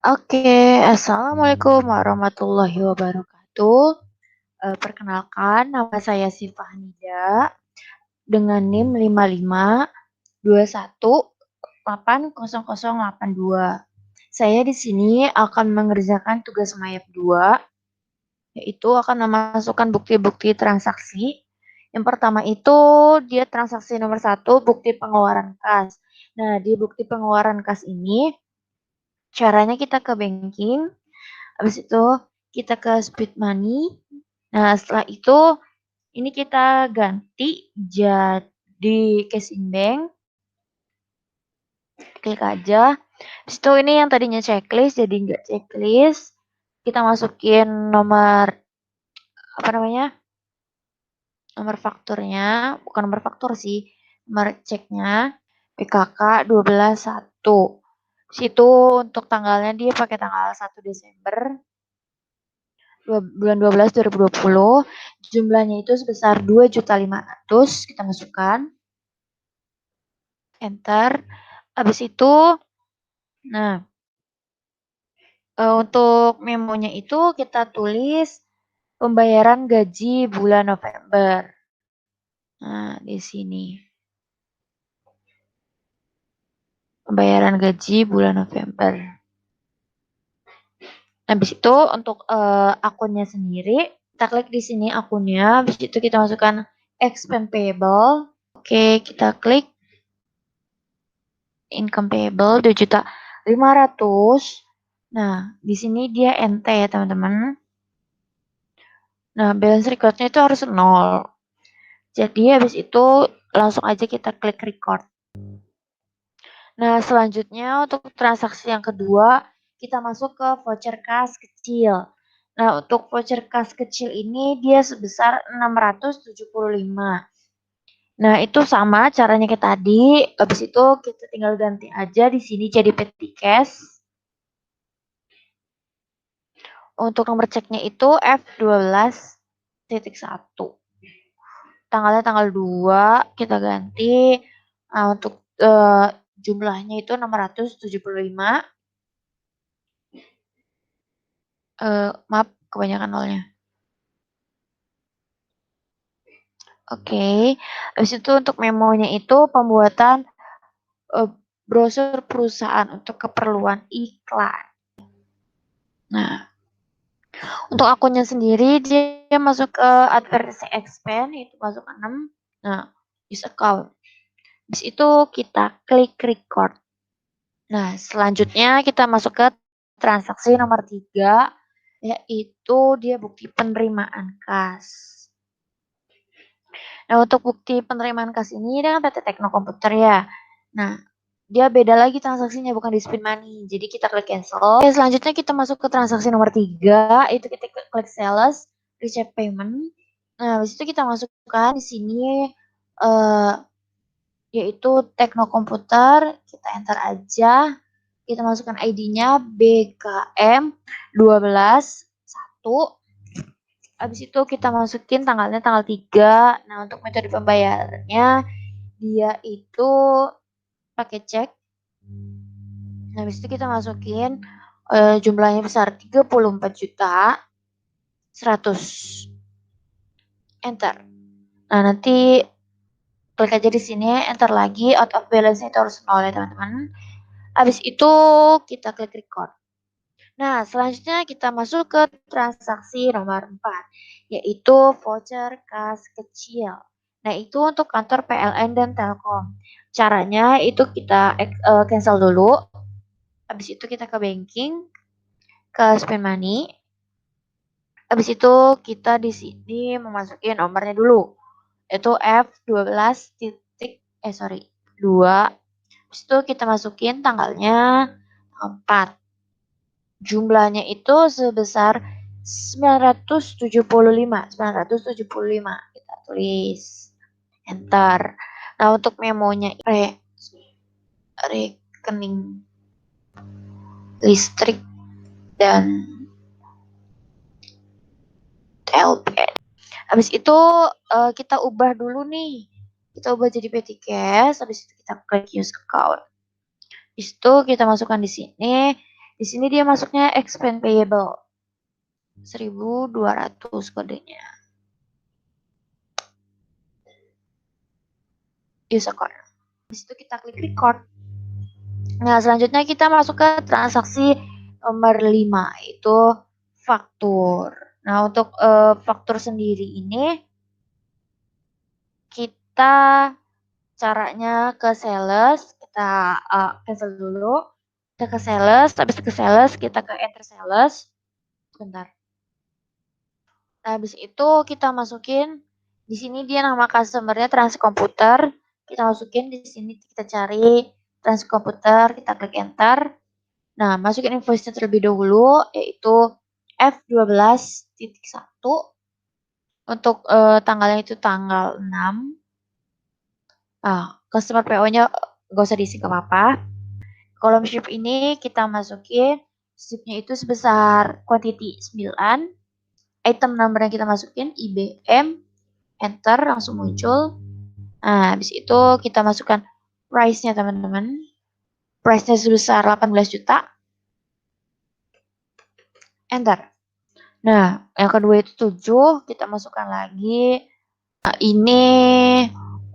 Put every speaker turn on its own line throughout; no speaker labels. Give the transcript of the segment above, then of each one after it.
Oke, assalamualaikum warahmatullahi wabarakatuh. Perkenalkan, nama saya Siva Hanida dengan NIM 552181800882. Saya di sini akan mengerjakan tugas mayap 2, yaitu akan memasukkan bukti-bukti transaksi. Yang pertama itu dia transaksi nomor 1, bukti pengeluaran kas. Nah, di bukti pengeluaran kas ini caranya kita ke banking. Habis itu kita ke Speed Money. Nah, setelah itu ini kita ganti jadi Cash in Bank. Klik aja. Habis itu ini yang tadinya checklist jadi nggak checklist. Kita masukin nomor apa namanya? Nomor fakturnya, bukan nomor faktur sih, nomor ceknya PKK 121. Situ untuk tanggalnya dia pakai tanggal 1 Desember bulan 12 2020. Jumlahnya itu sebesar 2.500.000, kita masukkan. Enter. Habis itu, nah, untuk memonya itu kita tulis pembayaran gaji bulan November. Nah, di sini. Pembayaran gaji bulan November. Habis itu untuk akunnya sendiri, kita klik di sini akunnya, habis itu kita masukkan expense payable. Oke, kita klik income payable 2.500.000. Nah, di sini dia NT ya, teman-teman. Nah, balance recordnya itu harus 0. Jadi habis itu langsung aja kita klik record. Nah, selanjutnya untuk transaksi yang kedua, kita masuk ke voucher kas kecil. Nah, untuk voucher kas kecil ini dia sebesar 675. Nah, itu sama caranya kayak tadi. Habis itu kita tinggal ganti aja di sini jadi petty cash. Untuk nomor ceknya itu F12.1. Tanggalnya tanggal 2, kita ganti. Nah, untuk jumlahnya itu 675. Maaf, kebanyakan nolnya. Oke. Habis itu untuk memonya itu pembuatan brosur perusahaan untuk keperluan iklan. Nah, untuk akunnya sendiri dia masuk ke advertising expense, itu masuk 6. Nah, use account. Habis itu kita klik record. Nah, selanjutnya kita masuk ke transaksi nomor 3, yaitu dia bukti penerimaan kas. Nah, untuk bukti penerimaan kas ini dengan PT Tekno Komputer ya. Nah, dia beda lagi transaksinya, bukan di Spin Money. Jadi kita klik cancel. Oke, selanjutnya kita masuk ke transaksi nomor 3, itu kita klik sales, receive payment. Nah, habis itu kita masukkan di sini yaitu Tekno Komputer, kita enter aja. Kita masukkan ID-nya BKM 12.1. Habis itu kita masukin tanggalnya tanggal 3. Nah, untuk metode pembayarannya dia itu pakai cek. Nah, habis itu kita masukin jumlahnya besar 34.100.000. Enter. Nah, nanti klik aja di sini, enter lagi, out of balance itu harus 0 ya, teman-teman. Habis itu kita klik record. Nah, selanjutnya kita masuk ke transaksi nomor 4, yaitu voucher kas kecil. Nah, itu untuk kantor PLN dan Telkom. Caranya itu kita cancel dulu. Habis itu kita ke banking, ke Spend Money. Habis itu kita di sini memasuki nomornya dulu. Itu F12 2. Habis itu kita masukin tanggalnya 4. Jumlahnya itu sebesar 975. Kita tulis. Enter. Nah, untuk memonya rekening listrik dan TLPN. Habis itu kita ubah dulu nih. Kita ubah jadi petty cash. Habis itu kita klik use account. Habis itu kita masukkan di sini. Di sini dia masuknya expense payable. 1.200 kodenya. Use account. Habis itu kita klik record. Nah, selanjutnya kita masuk ke transaksi nomor 5, itu faktur. Nah, untuk faktur sendiri ini kita caranya ke sales, kita cancel dulu. Kita ke sales, habis ke sales kita ke enter sales. Bentar. Nah, habis itu kita masukin di sini dia nama customernya Transkomputer. Kita masukin di sini, kita cari Transkomputer, kita klik enter. Nah, masukin invoice-nya terlebih dahulu, yaitu F12.1. Untuk tanggalnya itu tanggal 6. Customer PO-nya gak usah diisi, gak apa-apa. Kolom ship ini kita masukin shipnya itu sebesar quantity 9. Item number yang kita masukin IBM, enter, langsung muncul. Nah, habis itu kita masukkan price-nya teman-teman. Price-nya sebesar 18 juta. Enter. Nah, yang kedua itu 7, kita masukkan lagi. Nah, ini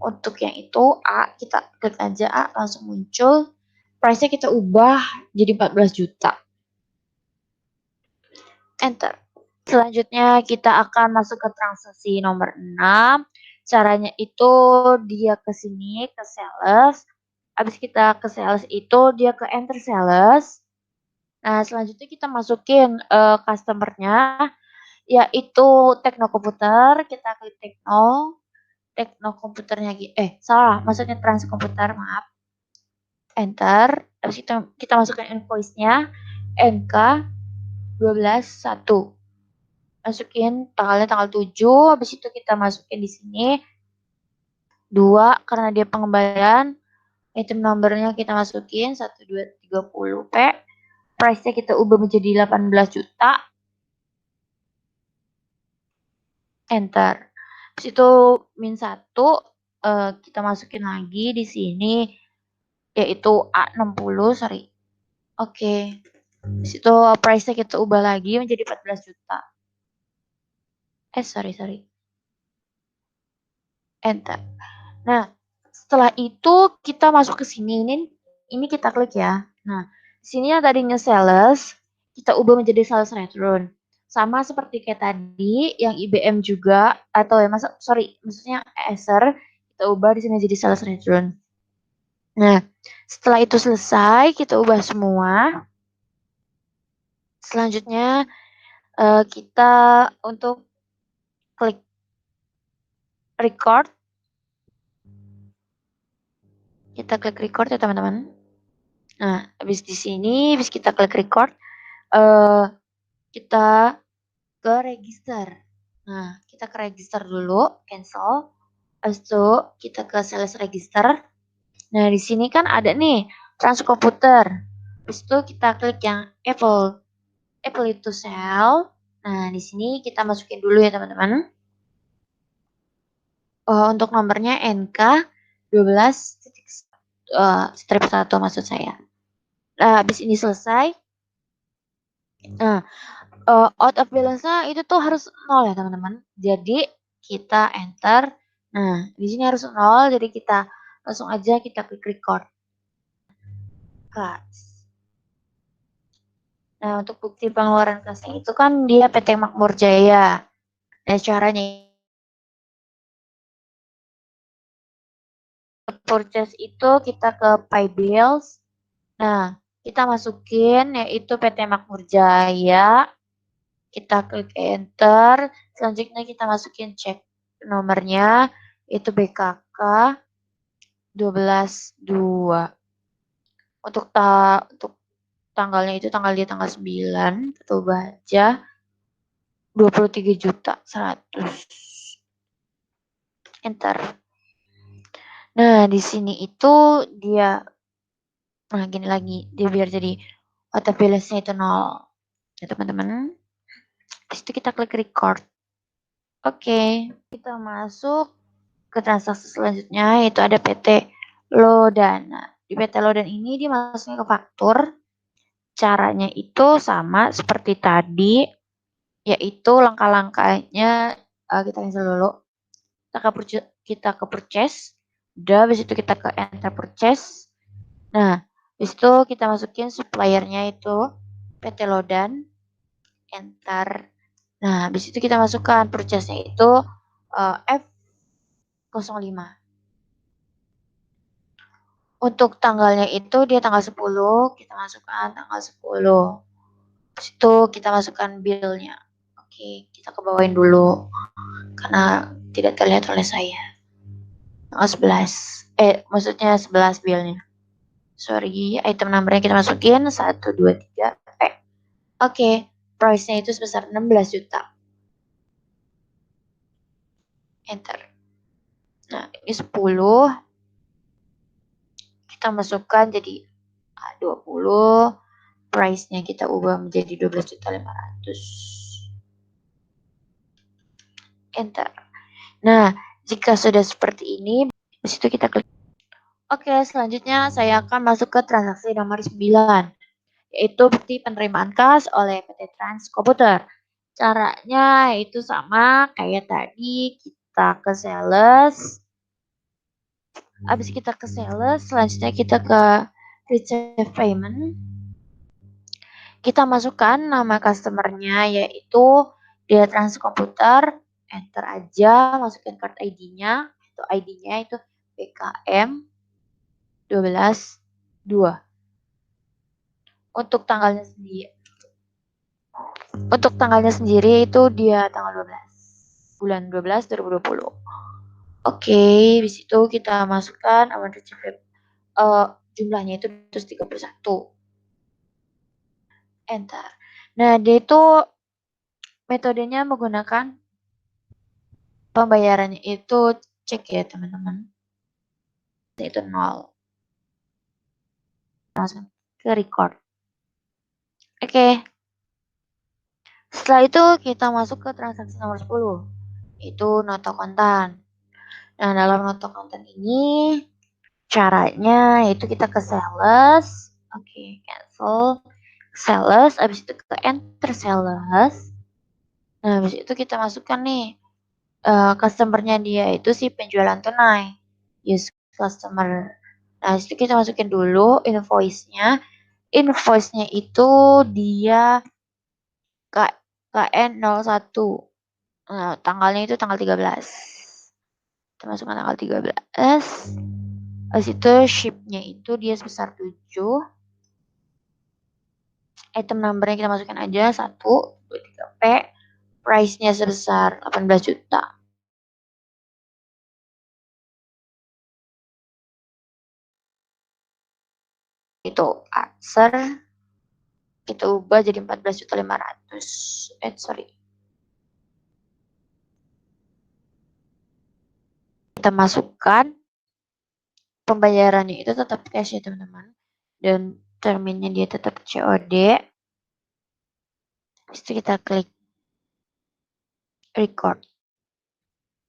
untuk yang itu A, kita klik aja A, langsung muncul. Price-nya kita ubah jadi 14 juta. Enter. Selanjutnya kita akan masuk ke transaksi nomor 6. Caranya itu dia ke sini, ke sales. Habis kita ke sales itu dia ke enter sales. Nah, selanjutnya kita masukin customernya, yaitu Tekno Komputer. Kita klik Tekno Komputernya, salah, maksudnya Trans Komputer, maaf. Enter. Habis itu kita masukkan invoice-nya, NK 12.1. Masukin tanggalnya tanggal 7, habis itu kita masukin di sini 2 karena dia pengembalian. Item numbernya kita masukin 1230P. Price-nya kita ubah menjadi 18 juta. Enter. Habis itu min 1 kita masukin lagi di sini, yaitu A60, sorry. Oke. Habis itu price-nya kita ubah lagi menjadi 14 juta. Sorry. Enter. Nah, setelah itu kita masuk ke sini. Ini kita klik ya. Nah, di sini yang tadinya sales, kita ubah menjadi sales return. Sama seperti kayak tadi, yang IBM juga, atau ya maksudnya Acer, kita ubah di sini jadi sales return. Nah, setelah itu selesai, kita ubah semua. Selanjutnya, kita untuk klik record. Kita klik record ya teman-teman. Nah, habis di sini, habis kita klik record, kita ke register. Nah, kita ke register dulu, cancel. Habis itu kita ke sales register. Nah, di sini kan ada nih Transkomputer. Habis itu kita klik yang Apple itu sell. Nah, di sini kita masukin dulu ya teman-teman. Untuk nomornya NK 12 strip 1 maksud saya. Nah, habis ini selesai. Nah, out of balance-nya itu tuh harus 0 ya teman-teman. Jadi kita enter. Nah, di sini harus 0, jadi kita langsung aja kita klik record. Kas. Nah, untuk bukti pengeluaran kasnya itu kan dia PT Makmur Jaya. Nah, caranya purchase itu kita ke Pay Bills. Nah, kita masukin yaitu PT Makmur Jaya. Kita klik enter. Selanjutnya kita masukin cek nomornya, itu BKK 12.2. Untuk tanggalnya itu tanggal 9, kita ubah aja 23.100.000. Enter. Nah, di sini itu dia gini lagi, dia biar jadi auto balance-nya itu 0. Ya, teman-teman. Di situ kita klik record. Oke, kita masuk ke transaksi selanjutnya, yaitu ada PT Lodana. Di PT Lodan ini dia masuknya ke faktur. Caranya itu sama seperti tadi, yaitu langkah-langkahnya kita cancel dulu. Kita ke purchase, udah habis itu kita ke enter purchase. Nah, habis itu kita masukin suppliernya itu PT Lodan, enter. Nah, habis itu kita masukkan purchase-nya itu F05. Untuk tanggalnya itu dia tanggal 10, kita masukkan tanggal 10. Habis itu kita masukkan bill-nya. Oke, kita ke bawain dulu karena tidak terlihat oleh saya. Tanggal 11. Maksudnya 11 bill-nya. Sorry, item number-nya kita masukin 1, 2, 3, P. Oke, price-nya itu sebesar 16 juta. Enter. Nah, ini 10. Kita masukkan jadi 20. Price-nya kita ubah menjadi 12.500.000. Enter. Nah, jika sudah seperti ini, di situ kita klik. Oke, selanjutnya saya akan masuk ke transaksi nomor 9, yaitu bukti penerimaan kas oleh PT Trans Komputer. Caranya itu sama kayak tadi, kita ke sales. Habis kita ke sales, selanjutnya kita ke receive payment. Kita masukkan nama customernya yaitu dia Trans Komputer, enter aja, masukin card ID-nya. Itu ID-nya itu BKM 12.2. Untuk tanggalnya sendiri itu dia tanggal 12 bulan 12 2020. Oke, di situ kita masukkan amount received, jumlahnya itu 231. Enter. Nah, dia itu metodenya menggunakan pembayarannya itu cek ya teman-teman. Itu 0. Langsung ke record. Oke. Setelah itu kita masuk ke transaksi nomor 10. Itu nota kontan. Nah, dalam nota kontan ini caranya yaitu kita ke sales. Oke, cancel. Sales, habis itu ke enter sales. Nah, habis itu kita masukkan nih customernya dia itu si penjualan tunai. Use customer. Nah, itu kita masukin dulu invoice-nya. Invoice-nya itu dia KN01. Nah, tanggalnya itu tanggal 13. Kita masukkan tanggal 13. Habis itu ship-nya itu dia sebesar 7. Item number-nya kita masukkan aja 1, 2, 3, P. Price-nya sebesar 18 juta. Itu answer kita ubah jadi 14.500.000. Sorry. Kita masukkan pembayarannya itu tetap cash ya teman-teman. Dan terminnya dia tetap COD. Habis itu kita klik record.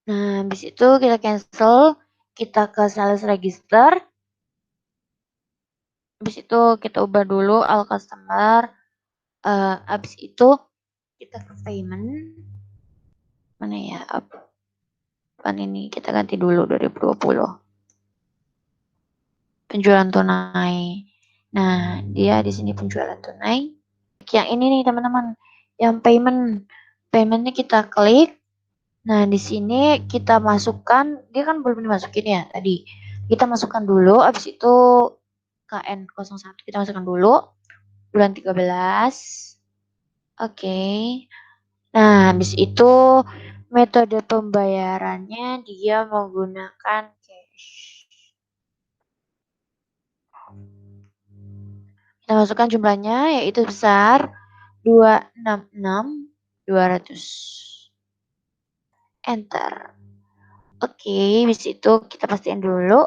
Nah, habis itu kita cancel. Kita ke sales register. Habis itu kita ubah dulu all customer. Habis itu kita ke payment. Mana ya? Apaan ini? Kita ganti dulu 2020. Penjualan tunai. Nah, dia di sini penjualan tunai. Yang ini nih teman-teman, yang payment. Paymentnya kita klik. Nah, di sini kita masukkan, dia kan belum dimasukin ya tadi. Kita masukkan dulu, habis itu KN01 kita masukkan dulu. Bulan 13. Oke. Nah, habis itu metode pembayarannya dia menggunakan cash. Kita masukkan jumlahnya yaitu besar 266.200. Enter. Oke, di situ kita pastiin dulu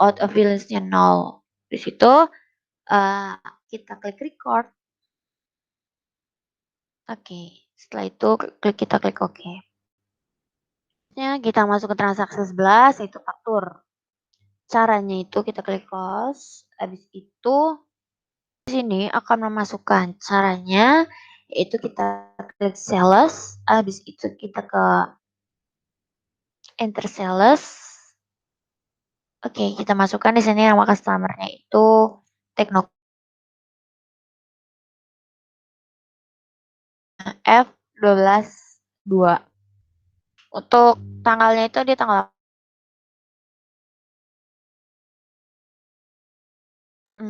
out of balance-nya 0. Di situ kita klik record. Oke, setelah itu kita klik OK. Kita masuk ke transaksi 11 yaitu faktur. Caranya itu kita klik close, habis itu sini akan memasukkan caranya, yaitu kita klik sales, habis itu kita ke enter sales. Oke, kita masukkan di sini nama customernya itu Tekno F122. Untuk tanggalnya itu di tanggal 6.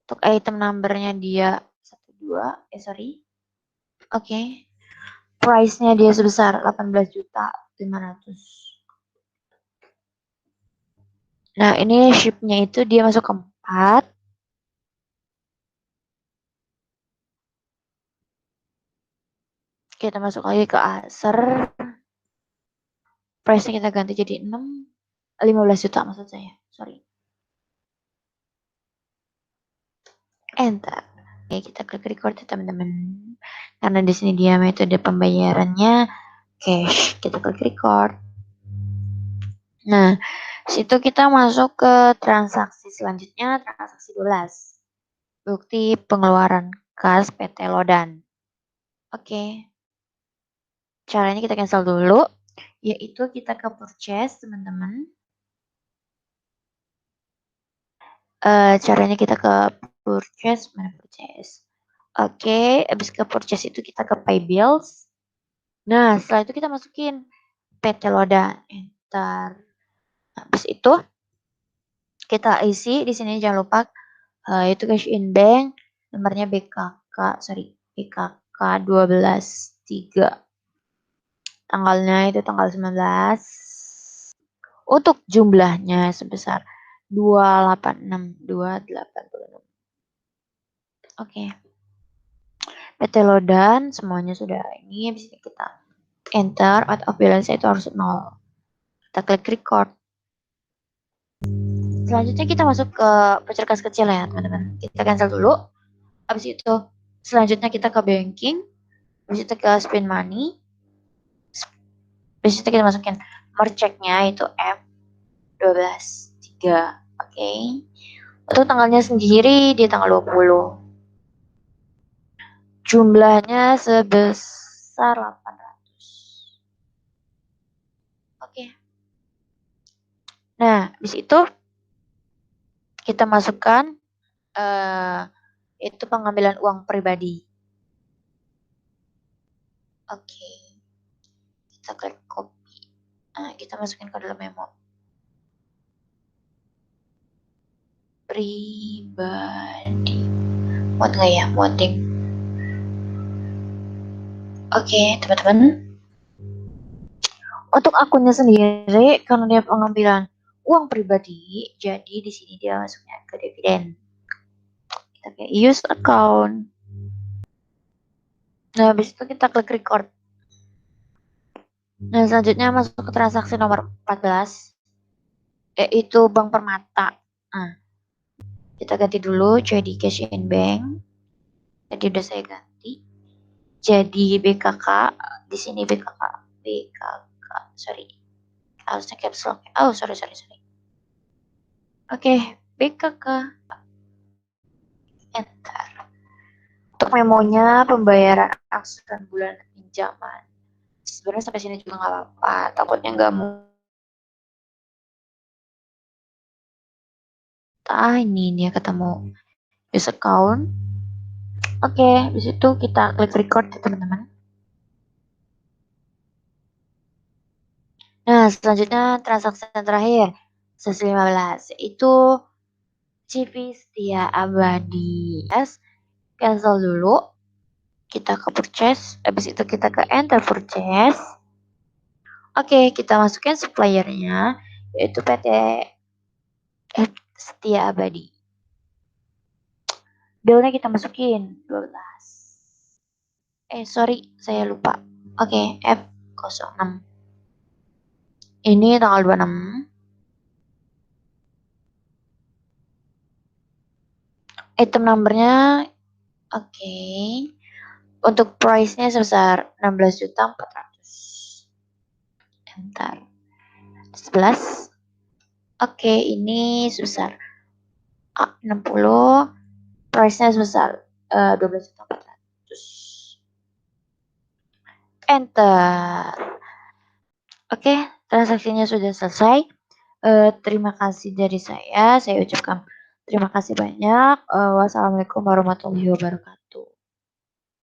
Untuk item numbernya dia 12, sorry. Oke. Price-nya dia sebesar 18.500.000. Nah, ini ship-nya itu dia masuk ke 4. Kita masuk lagi ke Acer. Price-nya kita ganti jadi 15 juta maksud saya. Sorry. Enter. Oke, kita klik record ya teman-teman. Karena di sini dia metode pembayarannya cash. Kita klik record. Nah, situ kita masuk ke transaksi selanjutnya, transaksi 12. Bukti pengeluaran kas PT Lodan. Oke. Caranya kita cancel dulu, yaitu kita ke purchase, teman-teman. Caranya kita ke purchase, mana purchase. Oke, habis ke purchase itu kita ke pay bills. Nah, setelah itu kita masukin PT Lodan, enter. Habis itu kita isi di sini jangan lupa itu cash in bank, nomornya BKK 12.3. Tanggalnya itu tanggal 19. Untuk jumlahnya sebesar 286.286. Oke. PT Lodan semuanya sudah ini, habis ini kita enter, out of balance itu harus 0. Kita klik record. Selanjutnya kita masuk ke voucher kas kecil ya teman-teman. Kita cancel dulu. Habis itu selanjutnya kita ke banking. Habis itu ke spin money. Habis itu kita masukin mercheknya itu F123. Oke. Untuk tanggalnya sendiri di tanggal 20. Jumlahnya sebesar 800. Oke. Nah, di situ kita masukkan itu pengambilan uang pribadi. Oke. Kita klik copy. Nah, kita masukin ke dalam memo. Pribadi. Muat nggak ya? Muatin. Oke, teman-teman. Untuk akunnya sendiri, karena dia pengambilan uang pribadi, jadi di sini dia masuknya ke dividen. Kita kayak use account. Nah, habis itu kita klik record. Nah, selanjutnya masuk ke transaksi nomor 14, yaitu Bank Permata. Nah, kita ganti dulu jadi cash in bank. Tadi udah saya ganti. Jadi BKK, di sini BKK. Sorry. Harusnya caps lock. Oh, sorry. Oke, BKK. Enter. Untuk memonya pembayaran angsuran bulan pinjaman. Sebenarnya sampai sini juga nggak apa-apa. Takutnya nggak mau. Ini dia ketemu use account. Oke, di situ kita klik record ya teman-teman. Nah, selanjutnya transaksi yang terakhir, 115, itu CV Setia Abadi. Yes, cancel dulu. Kita ke purchase, habis itu kita ke enter purchase. Oke, kita masukin suppliernya, yaitu PT Setia Abadi. Billnya kita masukin 12. Sorry, saya lupa. Oke, F06. Ini tanggal 26. Item numbernya oke. Untuk price-nya sebesar 16.400. Bentar. 11. Oke, ini sebesar A60, price-nya sebesar 12.400.000. Enter. Oke, transaksinya sudah selesai. Terima kasih dari saya ucapkan terima kasih banyak. Wassalamualaikum warahmatullahi wabarakatuh.